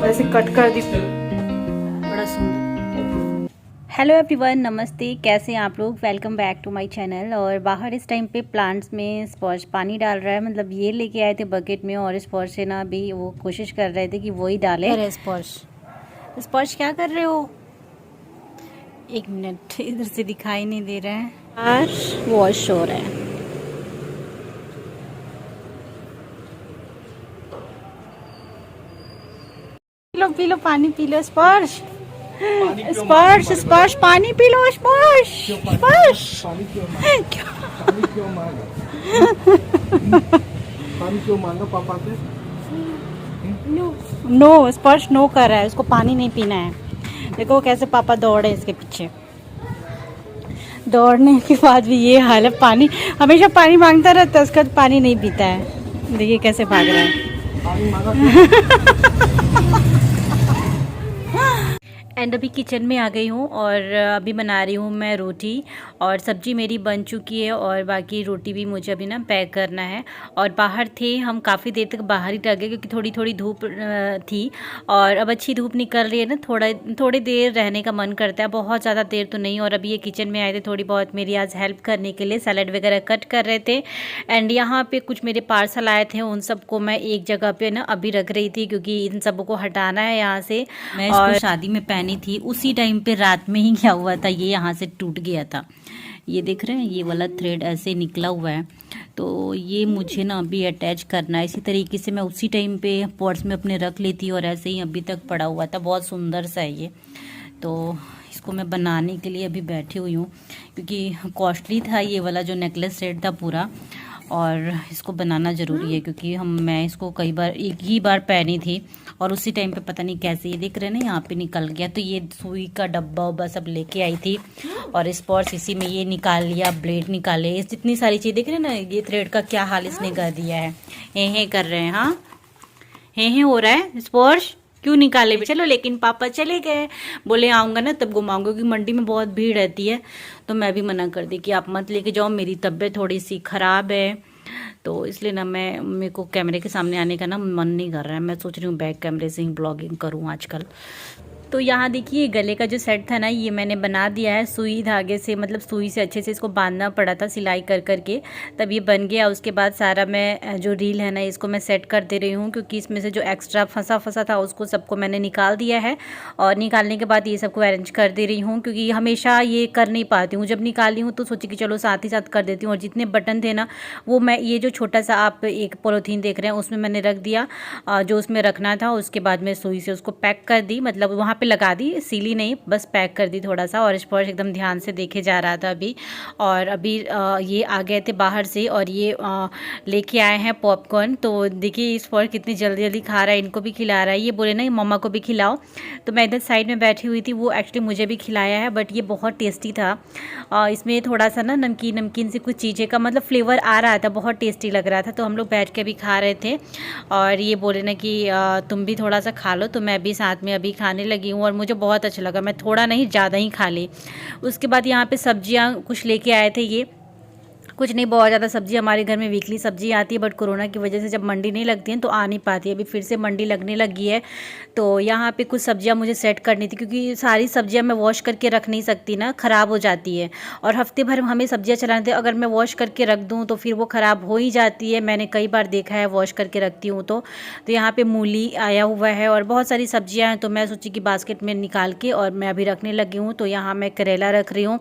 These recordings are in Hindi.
वैसे कट कर दी, बड़ा सुंदर। हेलो एवरीवन, नमस्ते। कैसे हैं आप लोग? Welcome back to my channel. और बाहर इस टाइम पे प्लांट्स में स्पॉश पानी डाल रहा है, मतलब ये लेके आए थे बकेट में और स्पॉश से ना अभी वो कोशिश कर रहे थे कि वो ही डाले। अरे स्पॉश क्या कर रहे हो? एक मिनट, इधर से दिखाई नहीं दे रहा है यार, वॉश हो रहा है। पी लो पानी पी लो। स्पर्श स्पर्श स्पर्श पानी पी लो। स्पर्श स्पर्श पानी क्यों मांगा पापा से? नो स्पर्श नो कर रहा है, उसको पानी नहीं पीना है। देखो कैसे पापा दौड़े इसके पीछे। दौड़ने के बाद भी ये हाल है, पानी हमेशा पानी मांगता रहता है, उसके बाद पानी नहीं पीता है। देखिए कैसे भाग रहा है। पानी मांगा एंड अभी किचन में आ गई हूँ और अभी बना रही हूँ मैं रोटी, और सब्जी मेरी बन चुकी है और बाकी रोटी भी मुझे अभी ना पैक करना है। और बाहर थे हम, काफ़ी देर तक बाहर ही रह गए क्योंकि थोड़ी थोड़ी धूप थी, और अब अच्छी धूप निकल रही है ना, थोड़ी देर रहने का मन करता है, बहुत ज़्यादा देर तो नहीं। और अभी ये किचन में आए थे थोड़ी बहुत मेरी आज हेल्प करने के लिए, सैलड वगैरह कट कर रहे थे। एंड यहाँ पे कुछ मेरे पार्सल आए थे, उन सबको मैं एक जगह पे ना अभी रख रही थी क्योंकि इन सबको हटाना है यहाँ से। मैं इसको शादी में पहनी थी, उसी टाइम पे रात में ही क्या हुआ था, ये यहाँ से टूट गया था। ये देख रहे हैं, ये वाला थ्रेड ऐसे निकला हुआ है, तो ये मुझे ना अभी अटैच करना है। इसी तरीके से मैं उसी टाइम पे पर्स में अपने रख लेती और ऐसे ही अभी तक पड़ा हुआ था। बहुत सुंदर सा है ये, तो इसको मैं बनाने के लिए अभी बैठी हुई हूँ क्योंकि कॉस्टली था ये वाला जो नेकलेस सेट था पूरा, और इसको बनाना ज़रूरी है क्योंकि मैं इसको कई बार एक ही बार पहनी थी और उसी टाइम पे पता नहीं कैसे, ये देख रहे हैं ना यहाँ पे निकल गया। तो ये सुई का डब्बा उब्बा सब लेके आई थी और स्पॉट्स इसी में ये निकाल लिया, ब्लेड निकाले, जितनी सारी चीज़ देख रहे हैं ना। ये थ्रेड का क्या हाल इसने कर दिया है, हे कर रहे हैं। हाँ हे हो रहा है, स्पॉट्स क्यों निकाले? चलो, लेकिन पापा चले गए, बोले आऊँगा ना तब घुमाऊंगा क्योंकि मंडी में बहुत भीड़ रहती है। तो मैं भी मना कर दी कि आप मत लेके जाओ, मेरी तबीयत थोड़ी सी ख़राब है, तो इसलिए ना मेरे को कैमरे के सामने आने का ना मन नहीं कर रहा है। मैं सोच रही हूँ बैक कैमरे से ही ब्लॉगिंग करूँ आजकल। तो यहाँ देखिए गले का जो सेट था ना, ये मैंने बना दिया है सुई धागे से, मतलब सुई से अच्छे से इसको बांधना पड़ा था सिलाई कर करके, तब ये बन गया। उसके बाद सारा मैं जो रील है ना इसको मैं सेट कर दे रही हूँ क्योंकि इसमें से जो एक्स्ट्रा फंसा था उसको सबको मैंने निकाल दिया है। और निकालने के बाद ये सबको अरेंज कर दे रही हूँ क्योंकि हमेशा ये कर नहीं पाती हूँ। जब निकाली हूँ तो सोची कि चलो साथ ही साथ कर देती हूँ। और जितने बटन थे ना वो मैं ये जो छोटा सा आप एक पॉलीथीन देख रहे हैं उसमें मैंने रख दिया जो उसमें रखना था। उसके बाद मैं सुई से उसको पैक कर दी, मतलब वहाँ पे लगा दी, सीली नहीं, बस पैक कर दी थोड़ा सा। और स्पर्श एकदम ध्यान से देखे जा रहा था अभी। और अभी ये आ गए थे बाहर से और ये लेके आए हैं पॉपकॉर्न। तो देखिए स्पर्श कितनी जल्दी जल्दी खा रहा है, इनको भी खिला रहा है। ये बोले ना मम्मा को भी खिलाओ, तो मैं इधर साइड में बैठी हुई थी, वो एक्चुअली मुझे भी खिलाया है। बट ये बहुत टेस्टी था, इसमें थोड़ा सा ना नमकीन नमकीन से कुछ चीज़ें का मतलब फ्लेवर आ रहा था, बहुत टेस्टी लग रहा था। तो हम लोग बैठ के भी खा रहे थे और ये बोले ना कि तुम भी थोड़ा सा खा लो, तो मैं भी साथ में अभी खाने लगी हूँ और मुझे बहुत अच्छा लगा। मैं थोड़ा नहीं ज़्यादा ही खा ली। उसके बाद यहाँ पे सब्जियाँ कुछ लेके आए थे, ये कुछ नहीं, बहुत ज़्यादा सब्जी हमारे घर में वीकली सब्जी आती है, बट कोरोना की वजह से जब मंडी नहीं लगती है तो आ नहीं पाती है। अभी फिर से मंडी लगने लगी है, तो यहाँ पे कुछ सब्जियाँ मुझे सेट करनी थी क्योंकि सारी सब्जियाँ मैं वॉश करके रख नहीं सकती ना, ख़राब हो जाती है। और हफ्ते भर हमें सब्जियाँ चलाने थे, अगर मैं वॉश करके रख दूँ तो फिर वो ख़राब हो ही जाती है। मैंने कई बार देखा है वॉश करके रखती हूँ तो यहाँ पर मूली आया हुआ है और बहुत सारी सब्जियाँ हैं, तो मैं सोची कि बास्केट में निकाल के और मैं अभी रखने लगी हूँ। तो यहाँ मैं करेला रख रही हूँ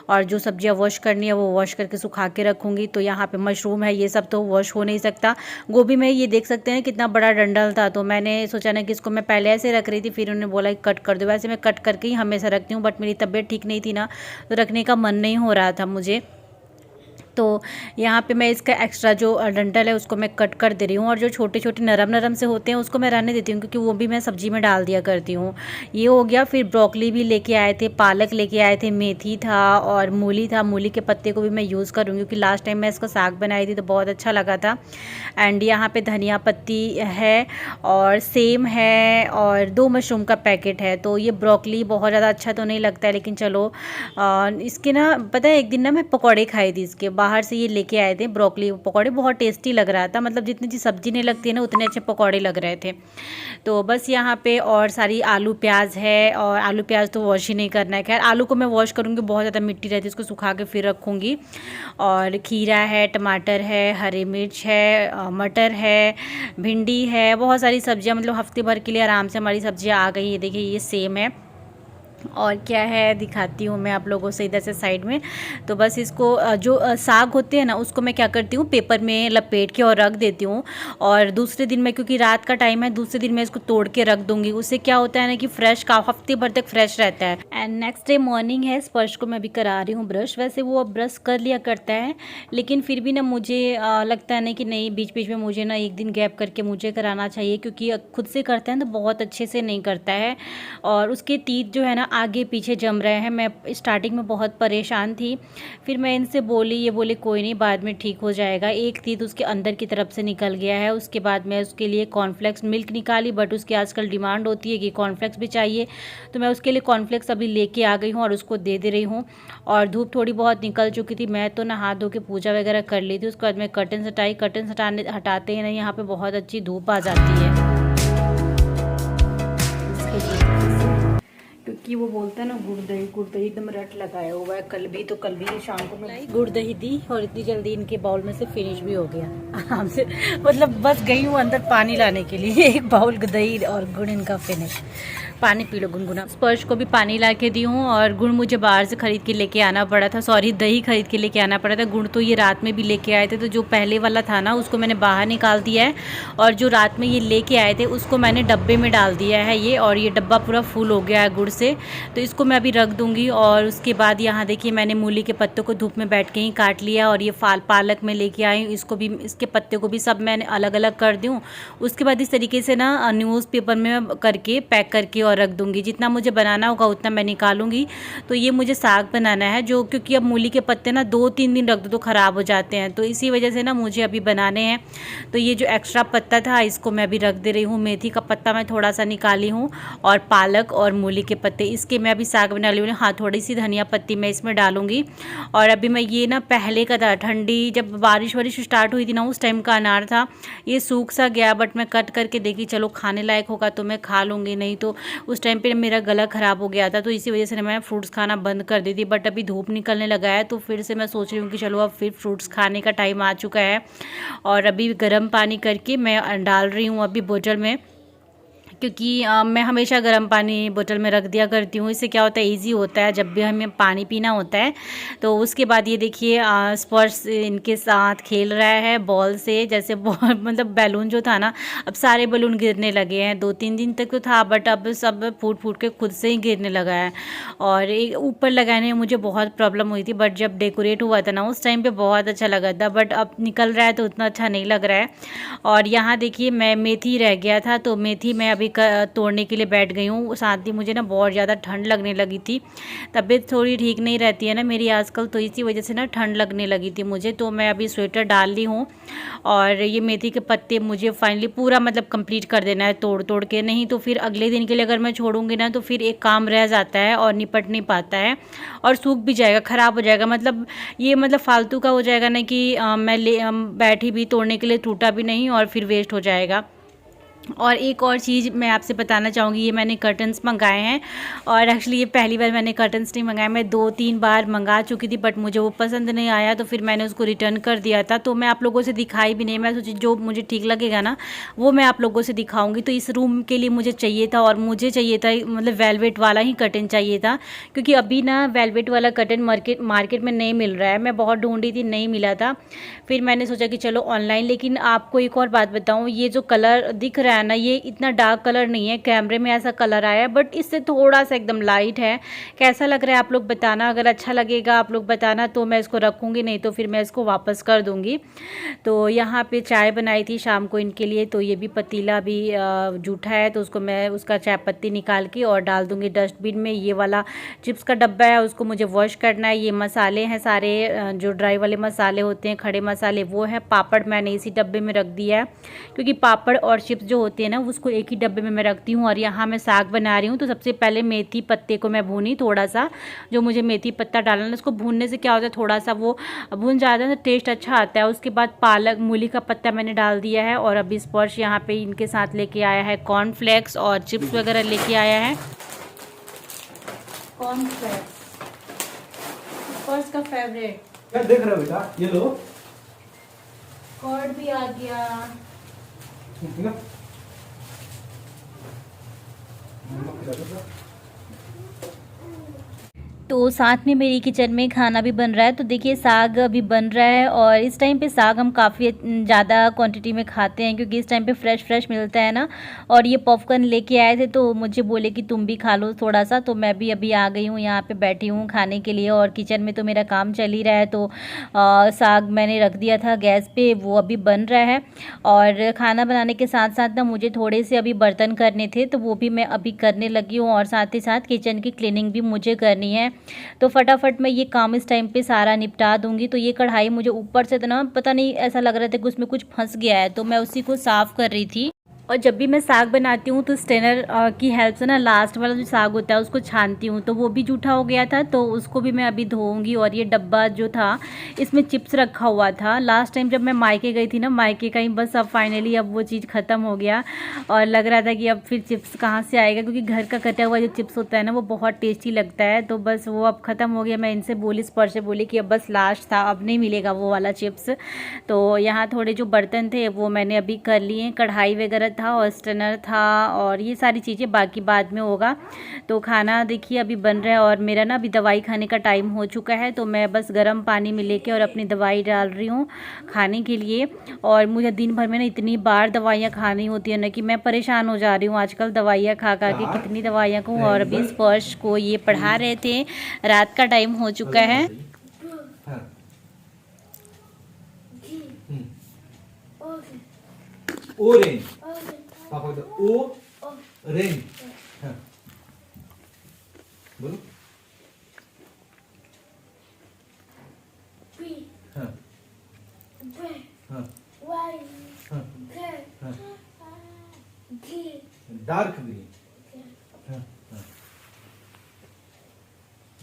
और जो सब्जियाँ वॉश करनी है वो वॉश करके सुखा के रखूँगी। तो यहाँ पे मशरूम है, ये सब तो वॉश हो नहीं सकता। गोभी में ये देख सकते हैं कितना बड़ा डंडल था, तो मैंने सोचा ना कि इसको मैं पहले ऐसे रख रही थी, फिर उन्होंने बोला कि कट कर दो। वैसे मैं कट करके ही हमेशा रखती हूँ, बट मेरी तबीयत ठीक नहीं थी ना, तो रखने का मन नहीं हो रहा था मुझे। तो यहाँ पे मैं इसका एक्स्ट्रा जो डंठल है उसको मैं कट कर दे रही हूँ, और जो छोटे छोटे नरम नरम से होते हैं उसको मैं रहने देती हूँ क्योंकि वो भी मैं सब्जी में डाल दिया करती हूँ। ये हो गया। फिर ब्रोकली भी लेके आए थे, पालक लेके आए थे, मेथी था और मूली था। मूली के पत्ते को भी मैं यूज़ करूँगी क्योंकि लास्ट टाइम मैं इसका साग बनाई थी तो बहुत अच्छा लगा था। एंड यहाँ पर धनिया पत्ती है और सेम है और 2 मशरूम का पैकेट है। तो ये ब्रोकली बहुत ज़्यादा अच्छा तो नहीं लगता है, लेकिन चलो इसके ना पता है एक दिन ना मैं पकौड़े खाई थी इसके, बाहर से ये लेके आए थे ब्रोकली पकौड़े, बहुत टेस्टी लग रहा था, मतलब जितनी अच्छी सब्जी नहीं लगती है ना उतने अच्छे पकौड़े लग रहे थे। तो बस यहाँ पे और सारी आलू प्याज है, और आलू प्याज तो वॉश ही नहीं करना है, खैर आलू को मैं वॉश करूँगी, बहुत ज़्यादा मिट्टी रहती है, इसको सुखा के फिर रखूँगी। और खीरा है, टमाटर है, हरी मिर्च है, मटर है, भिंडी है, बहुत सारी सब्जियाँ, मतलब हफ्ते भर के लिए आराम से हमारी सब्जियाँ आ गई। ये देखिए ये सेम है, और क्या है दिखाती हूँ मैं आप लोगों से इधर से साइड में। तो बस इसको जो साग होते हैं ना उसको मैं क्या करती हूँ पेपर में लपेट के और रख देती हूँ, और दूसरे दिन में, क्योंकि रात का टाइम है, दूसरे दिन मैं इसको तोड़ के रख दूँगी। उससे क्या होता है ना कि फ्रेश का हफ्ते भर तक फ्रेश रहता है। एंड नेक्स्ट डे मॉर्निंग है, स्पर्श को मैं भी करा रही हूँ ब्रश। वैसे वो अब ब्रश कर लिया करता है, लेकिन फिर भी ना मुझे लगता है ना कि नहीं, बीच बीच में मुझे ना एक दिन गैप करके मुझे कराना चाहिए, क्योंकि खुद से करते हैं तो बहुत अच्छे से नहीं करता है, और उसके टीथ जो है ना आगे पीछे जम रहे हैं। मैं स्टार्टिंग में बहुत परेशान थी, फिर मैं इनसे बोली, ये बोले कोई नहीं बाद में ठीक हो जाएगा। एक टीथ उसके अंदर की तरफ से निकल गया है। उसके बाद मैं उसके लिए कॉर्नफ्लेक्स मिल्क निकाली, बट उसकी आजकल डिमांड होती है कि कॉर्नफ्लेक्स भी चाहिए, तो मैं उसके लिए कॉर्नफ्लेक्स अभी लेके आ गई हूँ और उसको दे रही हूँ। और धूप थोड़ी बहुत निकल चुकी थी, मैं तो नहा धो के पूजा वगैरह कर ली थी। उसके बाद मैं कर्टन हटाई, कर्टन हटाते ही ना यहाँ पे बहुत अच्छी धूप आ जाती है, क्योंकि वो बोलता है ना गुड़ दही एकदम रट लगाया हुआ है। कल भी शाम को मैं गुड़ दही दी, और इतनी जल्दी इनके बाउल में से फिनिश भी हो गया आराम से, मतलब बस गई हूँ अंदर पानी लाने के लिए, एक बाउल दही और गुड़ इनका फिनिश। पानी पी लो गुनगुना। स्पर्श को भी पानी ला के दी हूँ, और गुड़ मुझे बाहर से खरीद के लेके आना पड़ा था, सॉरी दही खरीद के लेके आना पड़ा था। गुड़ तो ये रात में भी लेके आए थे, तो जो पहले वाला था ना उसको मैंने बाहर निकाल दिया है, और जो रात में ये लेके आए थे उसको मैंने डब्बे में डाल दिया है ये, और ये डब्बा पूरा फुल हो गया है गुड़ से, तो इसको मैं अभी रख दूँगी। और उसके बाद यहाँ देखिए मैंने मूली के पत्तों को धूप में बैठ के ही काट लिया, और ये पालक में लेके आई हूँ, इसको भी, इसके पत्ते को भी सब मैंने अलग अलग कर दूँ। उसके बाद इस तरीके से ना न्यूज़पेपर में करके पैक करके और रख दूँगी, जितना मुझे बनाना होगा उतना मैं निकालूंगी। तो ये मुझे साग बनाना है, जो क्योंकि अब मूली के पत्ते ना 2-3 दिन रख दो तो ख़राब हो जाते हैं, तो इसी वजह से ना मुझे अभी बनाने हैं। तो ये जो एक्स्ट्रा पत्ता था इसको मैं अभी रख दे रही हूँ। मेथी का पत्ता मैं थोड़ा सा निकाली हूँ, और पालक और मूली के पत्ते, इसके मैं अभी साग बना ली हूँ। हाँ, थोड़ी सी धनिया पत्ती मैं इसमें डालूंगी। और अभी मैं ये ना पहले का था, ठंडी जब बारिश वारिश स्टार्ट हुई थी ना उस टाइम का अनार था, ये सूख सा गया, बट मैं कट करके देखी चलो खाने लायक होगा तो मैं खा लूँगी, नहीं तो उस टाइम पे मेरा गला ख़राब हो गया था, तो इसी वजह से मैं फ्रूट्स खाना बंद कर दी थी। बट अभी धूप निकलने लगा है, तो फिर से मैं सोच रही हूँ कि चलो अब फिर फ्रूट्स खाने का टाइम आ चुका है। और अभी गर्म पानी करके मैं डाल रही हूँ अभी बोतल में, क्योंकि मैं हमेशा गर्म पानी बोतल में रख दिया करती हूँ। इससे क्या होता है, इजी होता है जब भी हमें पानी पीना होता है। तो उसके बाद ये देखिए स्पर्श इनके साथ खेल रहा है बॉल से, जैसे बॉल मतलब बैलून जो था ना, अब सारे बैलून गिरने लगे हैं। 2-3 दिन तक तो था, बट अब सब फूट के खुद से ही गिरने लगा है। और एक ऊपर लगाने में मुझे बहुत प्रॉब्लम हुई थी, बट जब डेकोरेट हुआ था ना उस टाइम पर बहुत अच्छा लगा था, बट अब निकल रहा है तो उतना अच्छा नहीं लग रहा है। और यहाँ देखिए मैं मेथी रह गया था, तो मेथी मैं अभी तोड़ने के लिए बैठ गई हूँ। साथ ही मुझे ना बहुत ज़्यादा ठंड लगने लगी थी, तबीयत थोड़ी ठीक नहीं रहती है ना मेरी आजकल, तो इसी वजह से ना ठंड लगने लगी थी मुझे, तो मैं अभी स्वेटर डाल ली हूँ। और ये मेथी के पत्ते मुझे फाइनली पूरा मतलब कंप्लीट कर देना है तोड़ के, नहीं तो फिर अगले दिन के लिए अगर मैं छोड़ूंगी ना तो फिर एक काम रह जाता है और निपट नहीं पाता है, और सूख भी जाएगा, ख़राब हो जाएगा, मतलब ये मतलब फालतू का हो जाएगा ना कि मैं बैठी भी तोड़ने के लिए, टूटा भी नहीं और फिर वेस्ट हो जाएगा। और एक और चीज़ मैं आपसे बताना चाहूँगी, ये मैंने कर्टन्स मंगाए हैं, और एक्चुअली ये पहली बार मैंने कर्टन्स नहीं मंगाए, मैं 2-3 बार मंगा चुकी थी, बट मुझे वो पसंद नहीं आया, तो फिर मैंने उसको रिटर्न कर दिया था। तो मैं आप लोगों से दिखाई भी नहीं, मैं सोची जो मुझे ठीक लगेगा ना वो मैं आप लोगों से दिखाऊँगी। तो इस रूम के लिए मुझे चाहिए था, और मुझे चाहिए था मतलब वेलवेट वाला ही कर्टन चाहिए था, क्योंकि अभी ना वेलवेट वाला कर्टन मार्केट में नहीं मिल रहा है। मैं बहुत ढूंढी थी, नहीं मिला था, फिर मैंने सोचा कि चलो ऑनलाइन। लेकिन आपको एक और बात बताऊँ, ये जो कलर दिख रहा है ना, ये इतना डार्क कलर नहीं है, कैमरे में ऐसा कलर आया है, बट इससे थोड़ा सा एकदम लाइट है। कैसा लग रहा है आप लोग बताना, अगर अच्छा लगेगा आप लोग बताना तो मैं इसको रखूँगी, नहीं तो फिर मैं इसको वापस कर दूँगी। तो यहाँ पे चाय बनाई थी शाम को इनके लिए, तो ये भी पतीला भी जूठा है, तो उसको मैं उसका चाय पत्ती निकाल के और डाल दूँगी डस्टबिन में। ये वाला चिप्स का डब्बा है, उसको मुझे वॉश करना है। ये मसाले हैं सारे, जो ड्राई वाले मसाले होते हैं, खड़े मसाले, वो है। पापड़ मैंने इसी डब्बे में रख दिया है, क्योंकि पापड़ और चिप्स जो जो होते हैं ना उसको एक ही डब्बे में मैं रखती हूँ। और यहाँ मैं साग बना रही हूँ। तो सबसे पहले मेथी पत्ते को मैं भूनी थोड़ा सा, जो मुझे मेथी पत्ता डालना है उसको भूनने से क्या होता है थोड़ा सा वो भून जाता है तो टेस्ट अच्छा आता है। उसके बाद पालक मूली का पत्ता मैंने डाल दिया है। और अभी स्पर्श यहाँ पे इनके साथ लेके आया है कॉर्नफ्लेक्स और चिप्स वगैरह लेके आया है। कॉर्नफ्लेक्स स्पर्श का फेवरेट। क्या देख रहे हो बेटा? ये लो। कर्ड भी आ गया। ना? नमक डालो ना। तो साथ में मेरी किचन में खाना भी बन रहा है। तो देखिए साग अभी बन रहा है और इस टाइम पे साग हम काफ़ी ज़्यादा क्वांटिटी में खाते हैं क्योंकि इस टाइम पे फ्रेश मिलता है ना। और ये पॉपकॉर्न लेके आए थे तो मुझे बोले कि तुम भी खा लो थोड़ा सा। तो मैं भी अभी आ गई हूँ यहाँ पे बैठी हूँ खाने के लिए। और किचन में तो मेरा काम चल ही रहा है। तो साग मैंने रख दिया था गैस पे, वो अभी बन रहा है। और खाना बनाने के साथ साथ ना मुझे थोड़े से अभी बर्तन करने थे तो वो भी मैं अभी करने लगी हूँ। और साथ ही साथ किचन की क्लीनिंग भी मुझे करनी है। तो फटाफट मैं ये काम इस टाइम पे सारा निपटा दूंगी। तो ये कढ़ाई मुझे ऊपर से तो ना पता नहीं ऐसा लग रहा था कि उसमें कुछ फंस गया है, तो मैं उसी को साफ़ कर रही थी। और जब भी मैं साग बनाती हूँ तो स्ट्रेनर की हेल्प से ना लास्ट वाला जो साग होता है उसको छानती हूँ। तो वो भी जूठा हो गया था तो उसको भी मैं अभी धोऊंगी। और ये डब्बा जो था इसमें चिप्स रखा हुआ था लास्ट टाइम जब मैं मायके गई थी ना, मायके का ही बस अब फाइनली अब वो चीज़ ख़त्म हो गया। और लग रहा था कि अब फिर चिप्स कहाँ से आएगा, क्योंकि घर का कटा हुआ जो चिप्स होता है ना वो बहुत टेस्टी लगता है। तो बस वो अब ख़त्म हो गया। मैं इनसे बोली, स्पर्श से बोली कि अब बस लास्ट था, अब नहीं मिलेगा वो वाला चिप्स। तो यहाँ थोड़े जो बर्तन थे वो मैंने अभी कर लिए, कढ़ाई वगैरह था और स्टनर था और ये सारी चीज़ें बाकी बाद में होगा। तो खाना देखिए अभी बन रहा है। और मेरा ना अभी दवाई खाने का टाइम हो चुका है तो मैं बस गर्म पानी में लेके और अपनी दवाई डाल रही हूँ खाने के लिए। और मुझे दिन भर में ना इतनी बार दवाइयाँ खानी होती है ना कि मैं परेशान हो जा रही हूँ आजकल दवाइयाँ खा खा के, कितनी दवाइयाँ खाऊँ। और अभी स्पर्श को ये पढ़ा रहे थे, रात का टाइम हो चुका है। ऑरेंज पापा का ओ रेंज। हाँ बोलो। हाँ हाँ हाँ हाँ डार्क ग्रीन। हाँ हाँ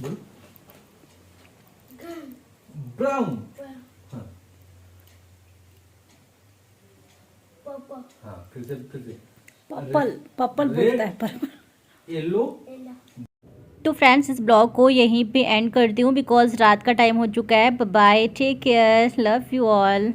बोलो। ब्राउन। हाँ हाँ फिर से पर्पल बोलता है पर्पल। येलो। तो फ्रेंड्स इस ब्लॉग को यहीं पे एंड करती हूँ बिकॉज रात का टाइम हो चुका है। Bye, take care, love you all.